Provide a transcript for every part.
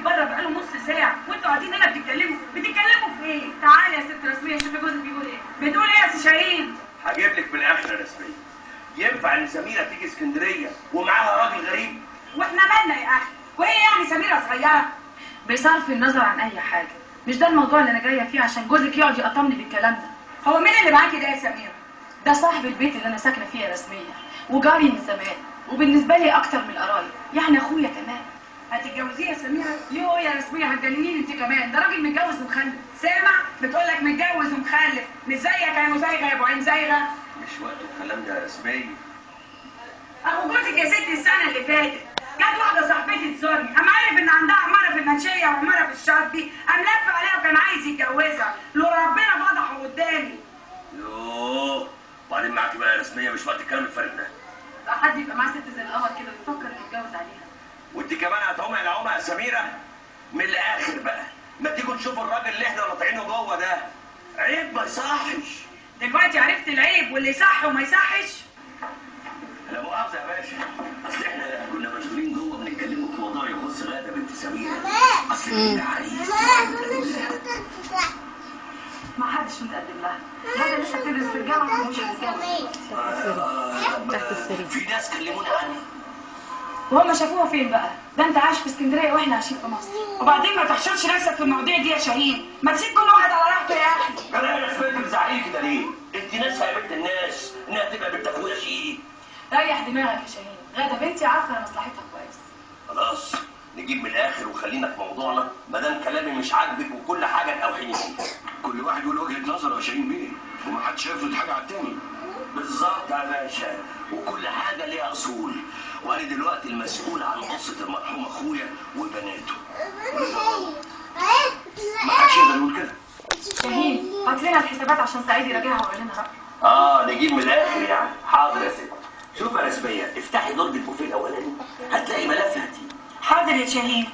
الراجل بره بقاله نص ساعه وانتوا قاعدين هنا بتتكلموا في ايه؟ تعالي يا ست رسميه شوفي جوزك بيقول ايه. بتقول ايه يا سي شاهين؟ هجيب لك من الاخر يا رسميه. ينفع ان سميره تيجي اسكندريه ومعاها راجل غريب؟ واحنا مالنا يا اخي؟ وايه يعني سميره صغيره؟ بصرف النظر عن اي حاجه، مش ده الموضوع اللي انا جايه فيه عشان جوزك يقعد يقطمني بالكلام ده. هو مين اللي معاكي ده يا سميره؟ ده صاحب البيت اللي انا ساكنه فيه يا رسميه، وجاري من زمان، وبالنسبه لي اكتر من القرايب، يعني اخويا كمان. هتتجوزيه يا سميره؟ ليه هو يا رسميه هتجننيني انت كمان؟ ده راجل متجوز ومخلف. سامع؟ بتقول لك متجوز ومخلف، مش زيك يا مزيغه يا ابو عين زيغه. مش وقت الكلام ده يا رسميه. اخو جوزك يا ست السنه اللي فاتت جت واحده صاحبتي تزورني، اما عارف ان عندها عماره في المنشيه وعماره في الشاطبي، قام لف عليها وكان عايز يتجوزها، لو ربنا فضحه قدامي. يوه، وبعدين معاكي بقى يا رسميه، مش وقت الكلام الفارغ ده. لا حد يبقى معاه ست زي القمر كده ويفكر انه يتجوز عليها. وانت كمان هتعومي العومه يا سميره؟ من الاخر بقى، ما تيجوا نشوفوا الراجل اللي احنا ناطعينه جوه ده. عيب ما يصحش. دلوقتي عرفت العيب واللي صح وما يصحش. لا مؤاخذه يا باشا، اصل احنا كنا مشغولين جوه بنتكلموا في موضوع يخص غاده بنت سميره. اصل انت عريس ما حدش متقدم لها، غاده لسه بتدرس في الجامعه ومش هتتجوز. في ناس كلمونا عنها. وهم شافوها فين بقى؟ ده انت عايش في اسكندريه واحنا عايشين في مصر. وبعدين ما تحشرش نفسك في المواضيع دي يا شاهين، ما تسيب كل واحد على راحته يا اخي. انا يا رسميه بتزعلي كده ليه؟ انت ناسفه يا بنت الناس انها تبقى بنت اخويا شيء. ريح دماغك يا شاهين، غاده بنتي عارفه مصلحتها كويس. خلاص نجيب من الاخر وخلينا في موضوعنا، ما دام كلامي مش عاجبك وكل حاجه تأوحيني فيه. كل واحد يقول وجهه نظره يا شاهين بيه، وما حدش يفرض حاجه على التاني. بالظبط يا باشا، وكل حاجه ليها اصول، وانا دلوقتي المسؤول عن قصه المرحوم اخويا وبناته. ما حدش يقدر يقول كده. شاهين هات لنا الحسابات عشان سعيد يراجعها ويقول لنا رأيه. نجيب من الاخر يعني. حاضر يا ست. شوف يا رسميه، افتحي درج البوفيه الاولاني هتلاقي ملف هاتيه. حاضر يا شاهين.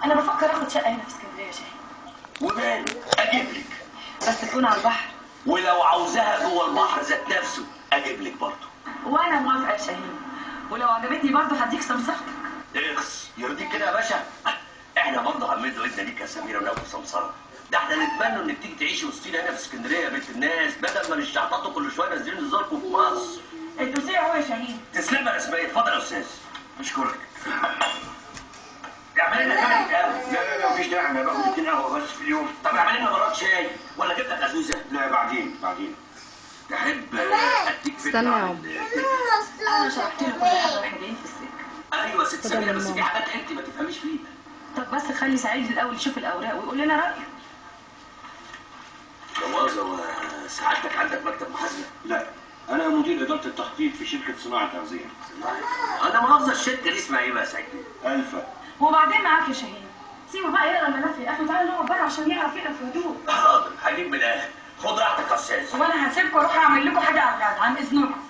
انا بفكر اخد شقه هنا في اسكندريه يا شاهين. وماله، اجيب لك. بس تكون على البحر. ولو عاوزاها جوه البحر ذات نفسه اجيب لك برضه. وانا موافقه يا شاهين، ولو عجبتني برضه هديك سمسرتك. اخس يرضيك كده يا باشا؟ احنا برضه هنمد ايدنا ليك يا سميره وناخد سمسره. ده احنا نتمنى انك تيجي تعيشي وسطينا هنا في اسكندريه يا بنت الناس، بدل ما نشحططوا كل شويه نازلين نزوركم في مصر. انتوا سيعوا يا شاهين. تسلم يا رسميه. اتفضل يا استاذ. اشكرك. اعمل لنا كمان قهوه. لا مفيش داعي، انا باخد 2 قهوه بس في اليوم. طب اعمل لنا مرات شاي ولا جبت لك ازوزه؟ لا بعدين. تحب اديك فكره؟ استنى يا عم. انا شرحت له كل حاجه واحنا جايين في السكه. ايوه ست سميره، بس في حاجات انت ما تفهميش فيها. طب بس خلي سعيد الاول يشوف الاوراق ويقول لنا رايه. جوازه وسعادتك عندك مكتب محاسبه؟ لا، انا مدير اداره التخطيط في شركه صناعه تغذيه. انا مؤاخذه، الشركه دي اسمها ايه بقى يا سعيد؟ الفا. وبعدين معاك يا شاهين، سيبه بقى يقرا الملف يا اخي وتعالى نقعد بره عشان يعرف يقرا في هدوء. حاضر هجيب من الاخر. خد راحتك يا استاذ. وانا هسيبكم اروح اعمل لكم حاجه على الغدا عن اذنكم.